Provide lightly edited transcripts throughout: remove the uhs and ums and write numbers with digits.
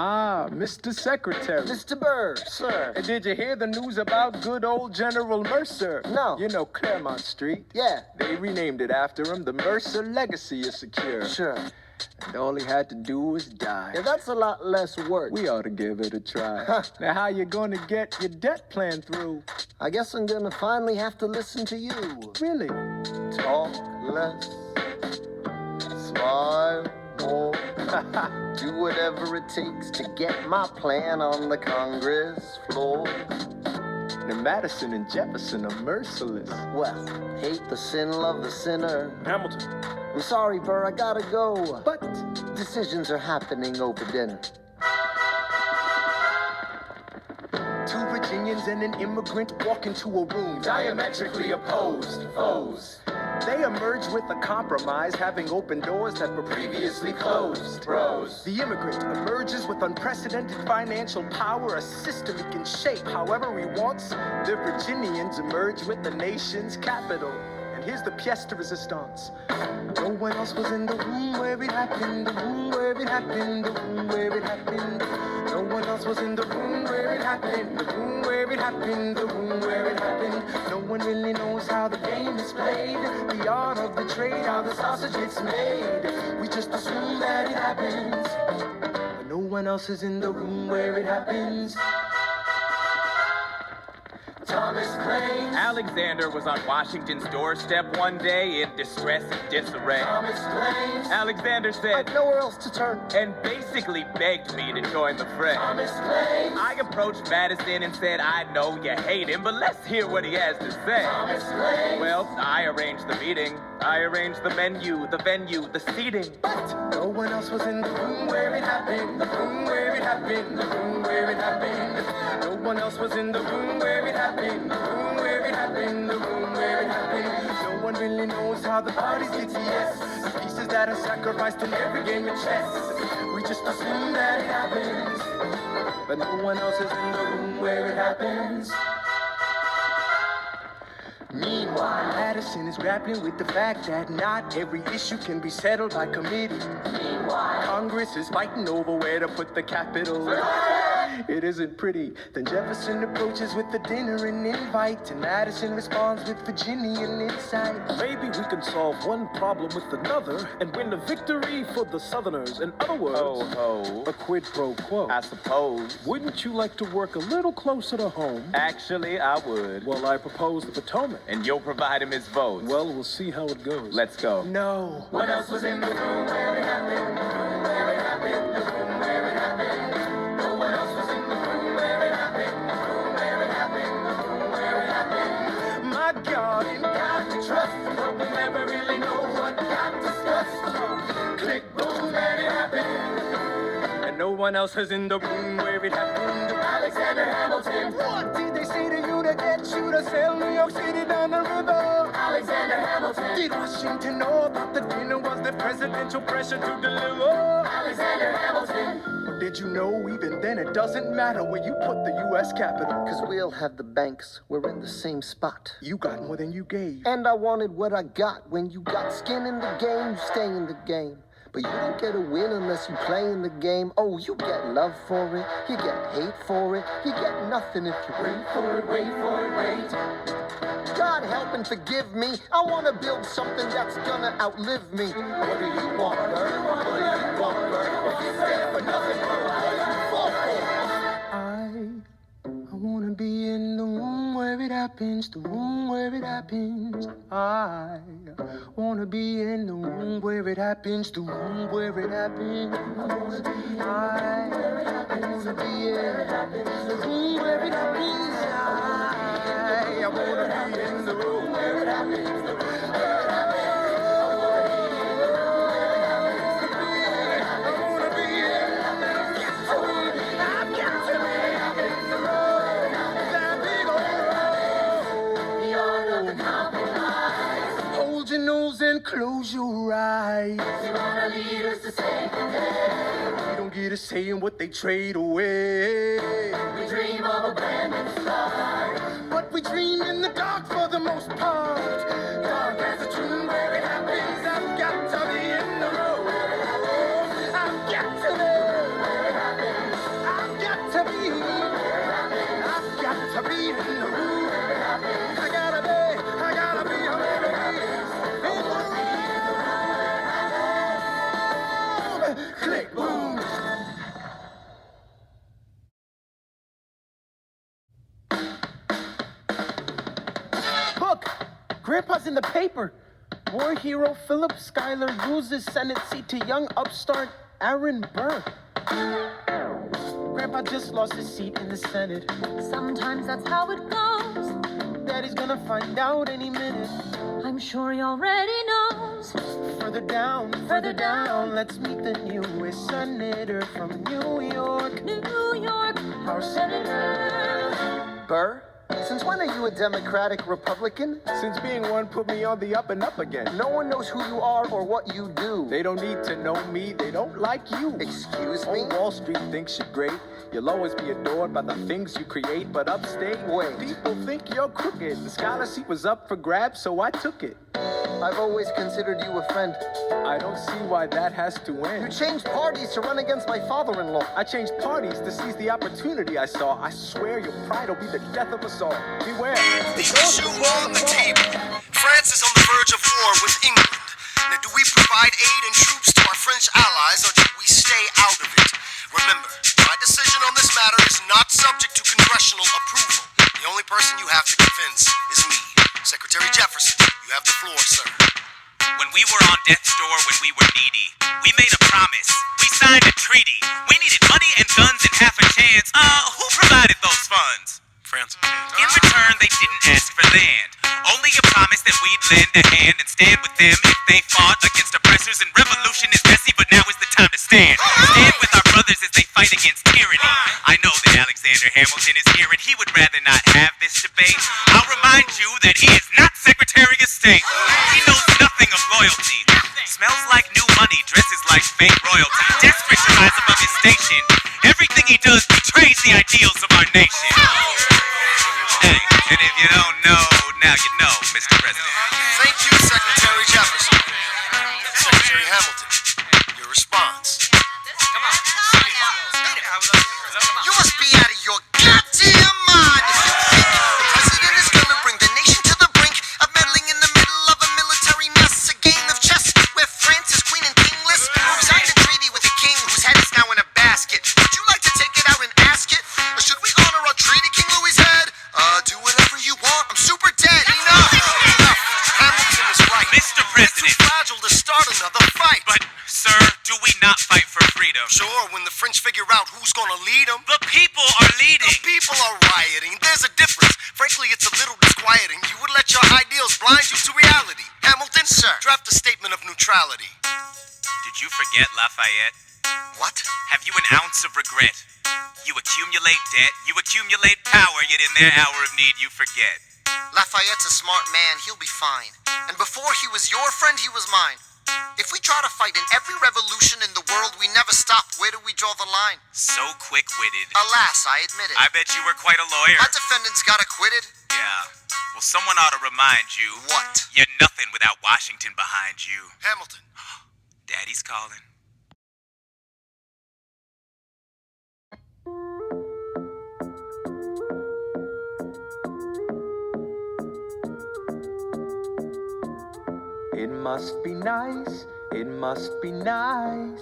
Ah, Mr. Secretary. Mr. Burr, sir. And did you hear the news about good old General Mercer? No. You know Claremont Street? Yeah. They renamed it after him. The Mercer legacy is secure. Sure. And all he had to do was die. Yeah, that's a lot less work. We ought to give it a try. Now, how you gonna get your debt plan through? I guess I'm gonna finally have to listen to you. Really? Talk less, smile more, do whatever it takes to get my plan on the Congress floor. Now, Madison and Jefferson are merciless. Well, hate the sin, love the sinner. Hamilton. I'm sorry, Burr, I gotta go. But Decisions are happening over dinner. two Virginians and an immigrant walk into a room diametrically opposed foes. They emerge with a compromise, having opened doors that were previously closed. Bros. The immigrant emerges with unprecedented financial power, a system he can shape however he wants. The Virginians emerge with the nation's capital. And here's the pièce de résistance. No one else was in the room where it happened, the room where it happened, the room where it happened. No one else was in the room where it happened, the room where it happened, the room where it happened. No one really knows how the game is played, the art of the trade, how the sausage gets made. We just assume that it happens, but no one else is in the room where it happens. Thomas claims Alexander was on Washington's doorstep one day in distress and disarray. Thomas claims Alexander said, I've nowhere else to turn. and basically begged me to join the fray. Thomas claims I approached Madison and said, I know you hate him, but let's hear what he has to say. Thomas claims Well, I arranged the meeting. I arranged the menu, the venue, the seating. But no one else was in the room where it happened, the room where it happened, the room where it happened. No one else was in the room where it happened, the room where it happened, the room where it happened. No one really knows how the parties get to yes, the pieces that are sacrificed in every game of chess. We just assume that it happens, but no one else is in the room where it happens. Meanwhile, Madison is grappling with the fact that not every issue can be settled by committee. Meanwhile, Congress is fighting over where to put the capital. It isn't pretty. Then Jefferson approaches with the dinner and invite, and Madison responds with Virginian insight. Maybe we can solve one problem with another and win a victory for the Southerners. In other words, Ho, ho. a quid pro quo. I suppose. Wouldn't you like to work a little closer to home? Actually, I would. Well, I propose the Potomac. And you'll provide him his votes. Well, we'll see how it goes. Let's go. No. What else was in the room where it happened? The room where it happened. The room where it happened. No one else was in the room where it happened. The room where it happened. The room where it happened. My God, in God we trust, but we never really know what got discussed. Click, boom, and it happened. And no one else was in the room where it happened. Alexander Hamilton. What did they say to you to get you to sail New York City down the river? Alexander Hamilton. Did Washington know about the dinner? Was there presidential pressure to deliver? Alexander Hamilton. Or did you know even then it doesn't matter where you put the U.S. Capitol? Cause we'll have the banks. We're in the same spot. You got more than you gave. And I wanted what I got. When you got skin in the game, you stay in the game. But you don't get a win unless you play in the game. Oh, you get love for it, you get hate for it, you get nothing if you wait for it, wait for it, wait. God help and forgive me. I want to build something that's gonna outlive me. What do you want, Bert? What do you want, Bert? If you stand for nothing, Bert, what do you fall for? I wanna be in the room where it happens, the room where it happens. I wanna be in the room where it happens, the room where it happens. I wanna be in the room where it happens. I wanna be in the room where it happens, the room where it happens. Hold your nose and close your eyes. You wanna lead us to save the day. We don't get a say in what they trade away. We dream of a brand new start, but we dream in the dark for the most part. Dark as a tomb where it happens. I've got to be in the room. I've got to know where it happens. be in the room. I gotta be a baby. Click, boom. Look, Grandpa's in the paper. War hero Philip Schuyler loses Senate seat to young upstart Aaron Burr. Grandpa just lost his seat in the Senate. Sometimes that's how it goes. Daddy's gonna find out any minute. I'm sure he already knows. Further down, let's meet the newest senator from New York. New York, our senator. Burr, since when are you a Democratic Republican? Since being one put me on the up and up again. No one knows who you are or what you do. They don't need to know me, they don't like you. Excuse me? Old Wall Street thinks you're great. You'll always be adored by the things you create, but upstate, Wait. people think you're crooked. The scholarship was up for grabs, so I took it. I've always considered you a friend. I don't see why that has to You win. changed parties to run against my father-in-law. I changed parties to seize the opportunity I saw. I swear your pride will be the death of us all. Beware. The issue on the table. France is on the verge of war with England. Now, do we provide aid and troops to our French allies, or do we stay out of it? Remember, my decision on this matter is not subject to congressional approval. The only person you have to convince is me. Secretary Jefferson, you have the floor, sir. When we were on death's door when we were needy, we made a promise. We signed a treaty. We needed money and guns and half a chance. Who provided those funds? France. In return, they didn't ask for land. Only a promise that we'd lend a hand and stand with them if they fought against oppressors. And revolution is messy, but now is the time to stand. Stand with our brothers as they fight against tyranny. I know that Alexander Hamilton is here and he would rather not have this debate. I'll remind you that he is not Secretary of State. He knows nothing of loyalty. Smells like new money, dresses like fake royalty. Desperate to rise above his station. Everything he does betrays the ideals of our nation. Hey, and if you don't know, now you know, Mr. President. Thank you, Secretary Jefferson. Secretary Hamilton, your response. You must be out of your goddamn mind if you think the president is gonna bring the nation to the brink of meddling in the middle of a military mess, a game of chess where France is queen and kingless. Who signed a treaty with a king whose head is now in a basket? Would you like to take it out and ask it? Or should we honor our treaty, King Louis's head? Do whatever you want. I'm super dead. Enough. Hamilton is right. Mr. President. It's too fragile to start another fight. But, sir, do we not fight for freedom? Sure, when the French figure out who's gonna lead them. The people are leading. The people are rioting. There's a difference. Frankly, it's a little disquieting. You would let your ideals blind you to reality. Hamilton, sir, draft a statement of neutrality. Did you forget Lafayette? What? Have you an ounce of regret? You accumulate debt, you accumulate power, yet in their hour of need you forget. Lafayette's a smart man. He'll be fine. And before he was your friend, he was mine. If we try to fight in every revolution in the world, we never stop. Where do we draw the line? So quick-witted. Alas, I admit it. I bet you were quite a lawyer. My defendants got acquitted. Yeah. Well, someone ought to remind you. What? You're nothing without Washington behind you. Hamilton. Daddy's calling. It must be nice, it must be nice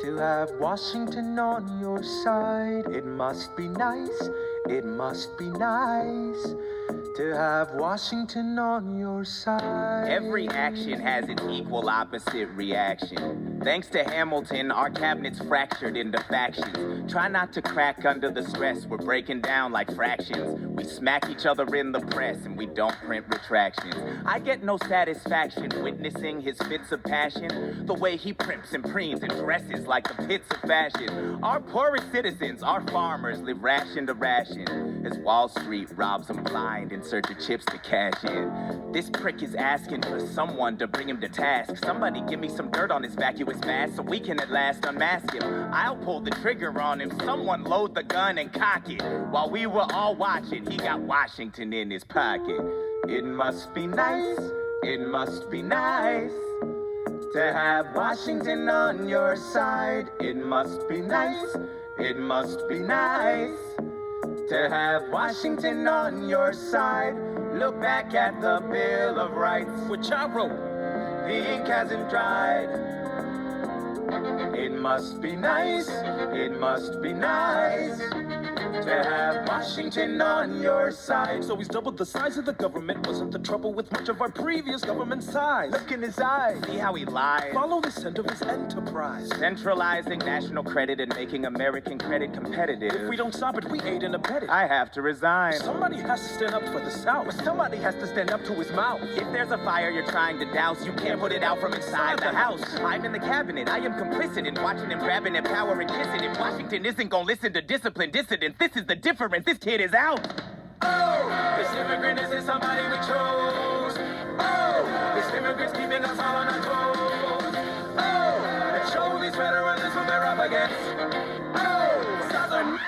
to have Washington on your side. It must be nice, it must be nice to have Washington on your side. Every action has an equal opposite reaction. Thanks to Hamilton, our cabinet's fractured into factions. Try not to crack under the stress, we're breaking down like fractions. We smack each other in the press and we don't print retractions. I get no satisfaction witnessing his fits of passion. The way he primps and preens and dresses like the pits of fashion. Our poorest citizens, our farmers, live ration to ration as Wall Street robs them blind in search of chips to cash in. This prick is asking for someone to bring him to task. Somebody give me some dirt on his vacuous mask so we can at last unmask him. I'll pull the trigger on him. Someone load the gun and cock it. While we were all watching, he got Washington in his pocket. It must be nice, it must be nice to have Washington on your side. It must be nice, it must be nice To have Washington on your side. Look back at the Bill of Rights, Which I wrote. the ink hasn't dried. It must be nice, it must be nice to have Washington on your side. So he's doubled the size of the government. Wasn't the trouble with much of our previous government size? Look in his eyes, see how he lies. Follow the scent of his enterprise. Centralizing national credit and making American credit competitive. If we don't stop it, we aid and abet it. I have to resign. Somebody has to stand up for the South. Somebody has to stand up to his mouth. If there's a fire you're trying to douse, you can't put it out from inside the house. I'm in the cabinet. I am complicit in watching him grabbing at power and kissing. And Washington isn't gonna listen to disciplined dissidents. This is the difference. This kid is out. Oh, this immigrant isn't somebody we chose. Oh, this immigrant's keeping us all on our toes. Oh, and show these veterans who they're up against. Oh, Southern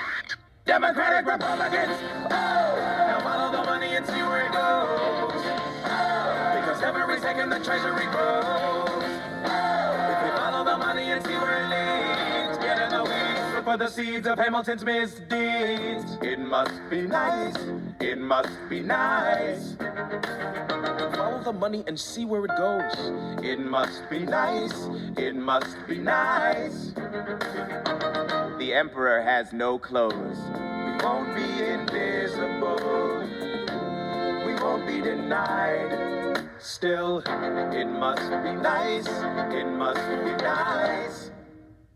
Democratic Republicans. Oh, now follow the money and see where it goes. Oh, because every second the treasury grows. Oh, if we follow the money and see where it leads, get in the weeds, look for the seeds of Hamilton's misdeeds. It must be nice, it must be nice. Follow the money and see where it goes. It must be nice, it must be nice. The emperor has no clothes. We won't be invisible. We won't be denied. Still, it must be nice, it must be nice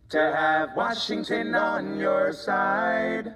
to have Washington on your side.